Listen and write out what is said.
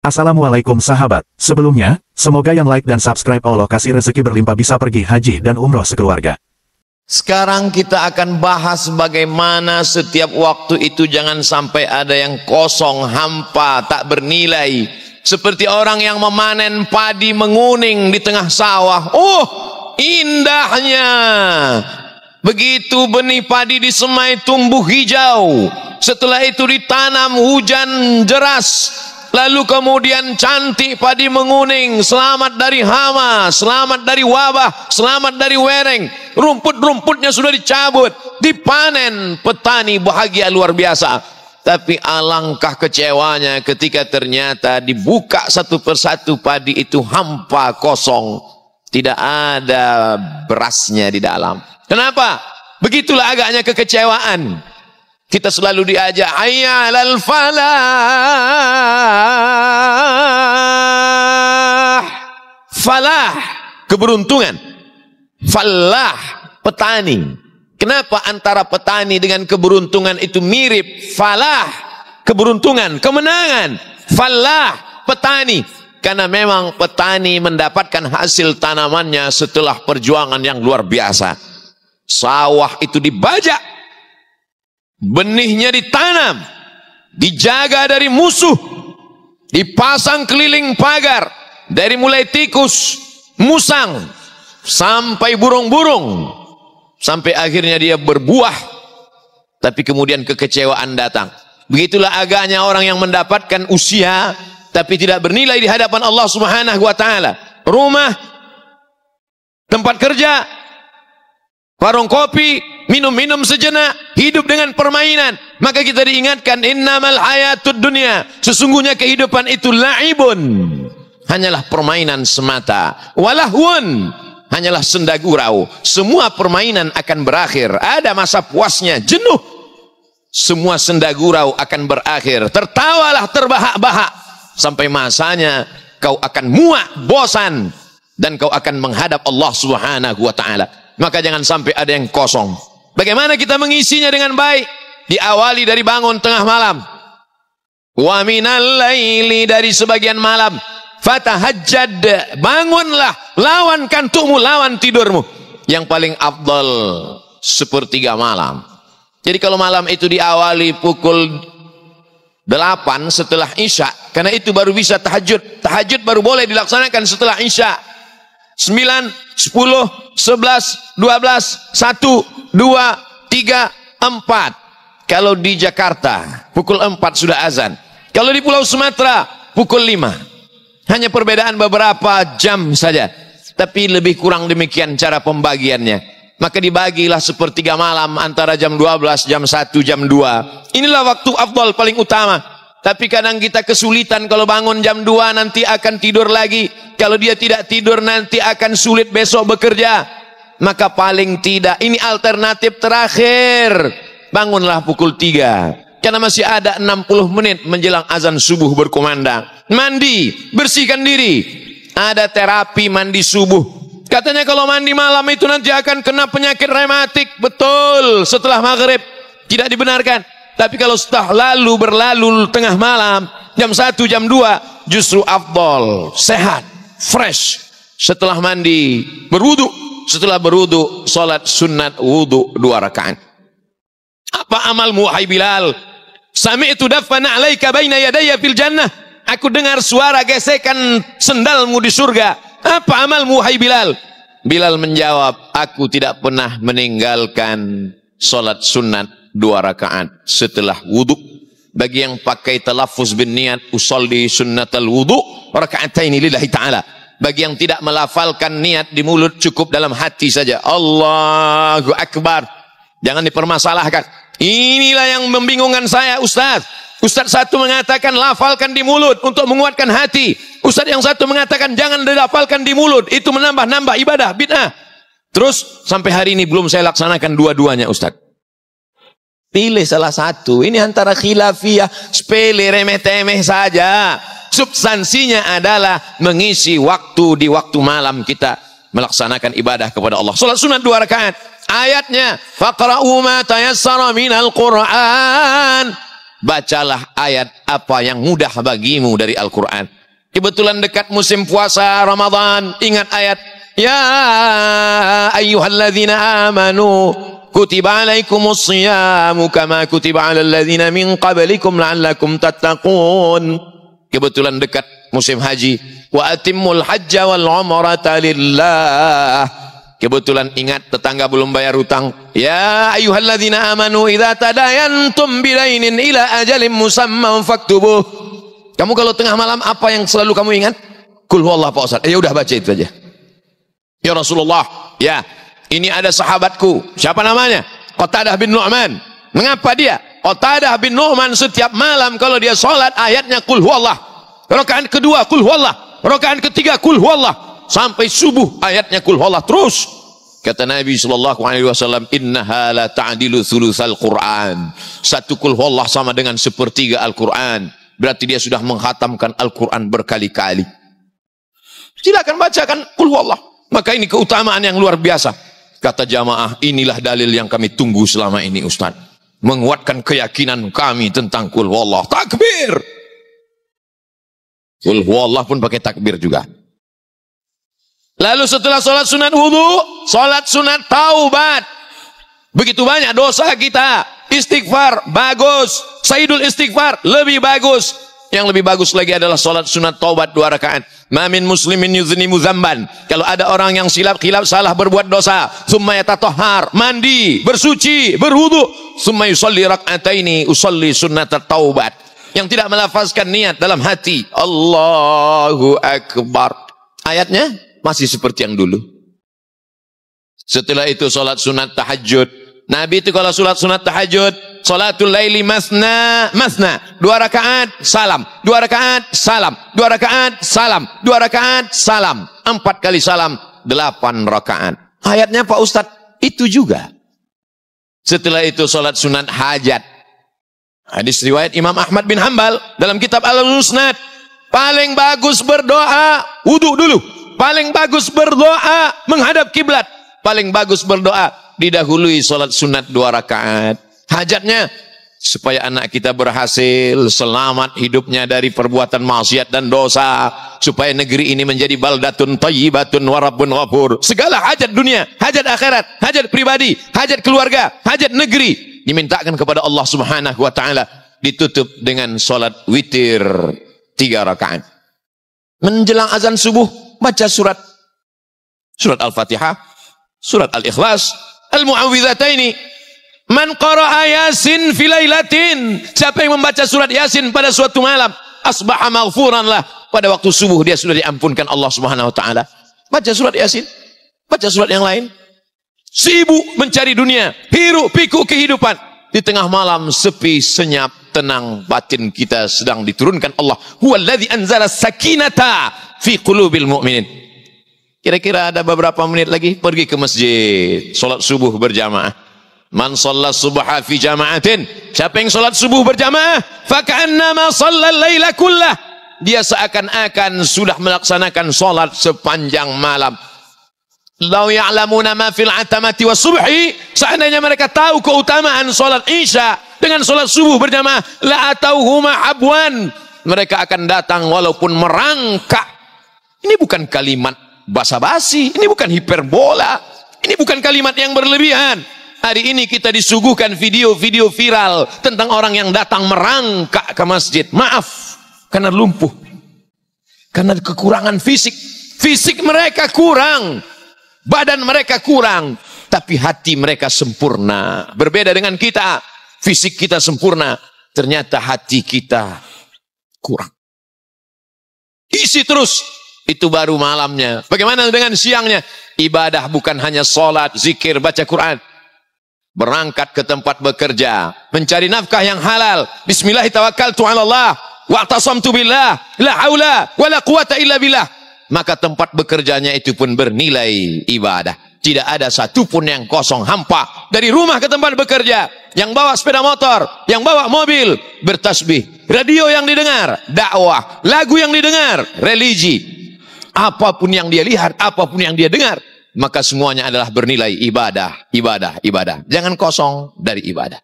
Assalamualaikum sahabat, sebelumnya, semoga yang like dan subscribe Allah kasih rezeki berlimpah bisa pergi haji dan umroh sekeluarga. Sekarang kita akan bahas bagaimana setiap waktu itu jangan sampai ada yang kosong, hampa, tak bernilai. Seperti orang yang memanen padi menguning di tengah sawah. Oh, indahnya. Begitu benih padi disemai tumbuh hijau. Setelah itu ditanam hujan deras. Lalu kemudian cantik padi menguning, selamat dari hama, selamat dari wabah, selamat dari wereng. Rumput-rumputnya sudah dicabut, dipanen, petani bahagia luar biasa. Tapi alangkah kecewanya ketika ternyata dibuka satu persatu padi itu hampa kosong. Tidak ada berasnya di dalam. Kenapa? Begitulah agaknya kekecewaan. Kita selalu diajak hayya 'alal falah. Falah, keberuntungan. Falah, petani. Kenapa antara petani dengan keberuntungan itu mirip? Falah, keberuntungan, kemenangan. Falah, petani. Karena memang petani mendapatkan hasil tanamannya setelah perjuangan yang luar biasa. Sawah itu dibajak. Benihnya ditanam, dijaga dari musuh, dipasang keliling pagar, dari mulai tikus, musang, sampai burung-burung, sampai akhirnya dia berbuah. Tapi kemudian kekecewaan datang. Begitulah agaknya orang yang mendapatkan usia, tapi tidak bernilai di hadapan Allah Subhanahu wa Ta'ala. Rumah, tempat kerja, warung kopi, minum-minum sejenak, hidup dengan permainan. Maka kita diingatkan, innamal hayatud dunya, sesungguhnya kehidupan itu la'ibun, hanyalah permainan semata, walahwun, hanyalah senda gurau. Semua permainan akan berakhir, ada masa puasnya, jenuh. Semua senda gurau akan berakhir, tertawalah terbahak-bahak, sampai masanya kau akan muak, bosan, dan kau akan menghadap Allah Subhanahu wa Ta'ala. Maka jangan sampai ada yang kosong. Bagaimana kita mengisinya dengan baik? Diawali dari bangun tengah malam. Wa minal laili, dari sebagian malam. Fatahajjad, bangunlah, lawan kantukmu, lawan tidurmu. Yang paling afdal sepertiga malam. Jadi kalau malam itu diawali pukul 8 setelah Isya, karena itu baru bisa tahajud. Tahajud baru boleh dilaksanakan setelah Isya. 9, 10, 11, 12, 1, 2, 3, 4. Kalau di Jakarta pukul 4 sudah azan. Kalau di Pulau Sumatera pukul 5. Hanya perbedaan beberapa jam saja, tapi lebih kurang demikian cara pembagiannya. Maka dibagilah sepertiga malam antara jam 12, jam 1, jam 2. Inilah waktu afdal paling utama. Tapi kadang kita kesulitan, kalau bangun jam 2 nanti akan tidur lagi. Kalau dia tidak tidur nanti akan sulit besok bekerja. Maka paling tidak, ini alternatif terakhir. Bangunlah pukul 3. Karena masih ada 60 menit menjelang azan subuh berkumandang. Mandi, bersihkan diri. Ada terapi mandi subuh. Katanya kalau mandi malam itu nanti akan kena penyakit rematik. Betul, setelah maghrib. Tidak dibenarkan. Tapi kalau setelah berlalu tengah malam, jam 1, jam 2, justru afdal, sehat, fresh. Setelah mandi, berwudu. Setelah berwudu, salat sunat wudu 2 rakaat. Apa amalmu, wahai Bilal? Sami'tu dafana 'alaika baina yadayya fil jannah. Aku dengar suara gesekan sendalmu di surga. Apa amalmu, wahai Bilal? Bilal menjawab, aku tidak pernah meninggalkan salat sunat 2 rakaat setelah wudu. Bagi yang pakai talaffuz bin niat, usolli sunnatal wudu raka'ataini lillahi ta'ala. Bagi yang tidak melafalkan niat di mulut, cukup dalam hati saja, Allahu Akbar. Jangan dipermasalahkan. Inilah yang membingungkan saya, Ustaz. Ustaz satu mengatakan lafalkan di mulut untuk menguatkan hati. Ustaz yang satu mengatakan jangan dilafalkan di mulut, itu menambah-nambah ibadah, bid'ah. Terus sampai hari ini belum saya laksanakan dua-duanya, Ustaz. Pilih salah satu. Ini antara khilafiyah, sepele, remeh-temeh saja. Substansinya adalah mengisi waktu di waktu malam kita melaksanakan ibadah kepada Allah. Salat sunat 2 rakaat. Ayatnya, faqra'u ma tayassara minal Qur'an. bacalah ayat apa yang mudah bagimu dari Al-Quran. Kebetulan dekat musim puasa Ramadan, ingat ayat ya ayyuhalladzina amanu kutiba alaikumus siyamu kama kutiba alal ladzina min qablikum la'allakum tattaqun. Kebetulan dekat musim haji, wa atimmul hajja wal umrata lillah. Kebetulan ingat tetangga belum bayar hutang. Ya ayyuhalladzina amanu idza tadayantum bidainin ila ajalin musamman faktubuh. Kamu kalau tengah malam apa yang selalu kamu ingat? Qul huwallahu Pak Ustaz. Ya udah baca itu aja. Ya Rasulullah, ya, ini ada sahabatku. Siapa namanya? Qatadah bin Nu'man. Mengapa dia? Qatadah bin Nu'man setiap malam kalau dia sholat ayatnya Qul huwallah. Rakaat kedua Qul huwallah. Rakaat ketiga Qul huwallah. Sampai subuh ayatnya Qul huwallah terus. Kata Nabi SAW, innaha la ta'dilu thulutsal Qur'an. Satu Qul huwallah sama dengan sepertiga Al-Quran. Berarti dia sudah menghatamkan Al-Quran berkali-kali. Silakan bacakan Qul huwallah. Maka ini keutamaan yang luar biasa. Kata jamaah, inilah dalil yang kami tunggu selama ini Ustaz. Menguatkan keyakinan kami tentang Qul huwallah. Takbir. Qul huwallah pun pakai takbir juga. Lalu setelah sholat sunat wudu, sholat sunat taubat. Begitu banyak dosa kita. Istighfar, bagus. Sayyidul istighfar, lebih bagus. Yang lebih bagus lagi adalah sholat sunat taubat 2 rakaat. Ma min muslimin yuznimu dzamban. Kalau ada orang yang khilaf salah berbuat dosa, summa yatatahhar, mandi, bersuci, berwudu, summa yusalli rak'ataini, usalli sunnat taubat. Yang tidak melafazkan niat dalam hati, Allahu Akbar. Ayatnya masih seperti yang dulu. Setelah itu sholat sunat tahajud. Nabi itu kalau sholat sunat tahajud, sholatul laili masna, 2 rakaat salam, 2 rakaat salam, 2 rakaat salam, 2 rakaat salam, 4 kali salam, 8 rakaat. Ayatnya Pak Ustadz itu juga. Setelah itu sholat sunat hajat. Hadis riwayat Imam Ahmad bin Hanbal dalam kitab Al-Musnad. Paling bagus berdoa, wudu dulu. Paling bagus berdoa menghadap kiblat. Paling bagus berdoa didahului sholat sunat 2 rakaat. Hajatnya supaya anak kita berhasil, selamat hidupnya dari perbuatan maksiat dan dosa, supaya negeri ini menjadi baldatun thayyibatun wa rabbun ghafur. Segala hajat dunia, hajat akhirat, hajat pribadi, hajat keluarga, hajat negeri dimintakan kepada Allah Subhanahu wa taala, ditutup dengan sholat witir 3 rakaat. Menjelang azan subuh baca surat Al-Fatihah, surat Al-Ikhlas, Al-Mu'awwidhataini. Man qara'a Yasin fi lailatin. Siapa yang membaca surat Yasin pada suatu malam, asbaha maghfuran lah. Pada waktu subuh dia sudah diampunkan Allah Subhanahu wa taala. Baca surat Yasin, baca surat yang lain. Sibuk mencari dunia, hiruk pikuk kehidupan. Di tengah malam sepi, senyap, tenang, batin kita sedang diturunkan Allah. Huwallazi anzala sakinata fi qulubil mu'minin. Kira-kira ada beberapa menit lagi pergi ke masjid, salat subuh berjamaah. Man shalla subha fi jama'atin. Siapa yang salat subuh berjamaah, fa ka'annama shalla al-laila kullah. Dia seakan-akan sudah melaksanakan salat sepanjang malam. Lau ya'lamuna ma fil atamati was subhi, seandainya mereka tahu keutamaan salat Isya dengan salat subuh berjamaah, la atauhuma habwan, mereka akan datang walaupun merangkak. Ini bukan kalimat basa-basi, ini bukan hiperbola, ini bukan kalimat yang berlebihan. Hari ini kita disuguhkan video-video viral tentang orang yang datang merangkak ke masjid. Maaf, karena lumpuh, karena kekurangan fisik. Fisik mereka kurang, badan mereka kurang, tapi hati mereka sempurna. Berbeda dengan kita, fisik kita sempurna, ternyata hati kita kurang. Isi terus, itu baru malamnya. Bagaimana dengan siangnya? Ibadah bukan hanya sholat, zikir, baca Quran. Berangkat ke tempat bekerja, mencari nafkah yang halal. Bismillahirrahmanirrahim. Wa'tasamtu billah, la haula wala quwata illa billah. Maka tempat bekerjanya itu pun bernilai ibadah. Tidak ada satupun yang kosong, hampa. Dari rumah ke tempat bekerja, yang bawa sepeda motor, yang bawa mobil, bertasbih. Radio yang didengar, dakwah. Lagu yang didengar, religi. Apapun yang dia lihat, apapun yang dia dengar, maka semuanya adalah bernilai ibadah, ibadah, ibadah. Jangan kosong dari ibadah.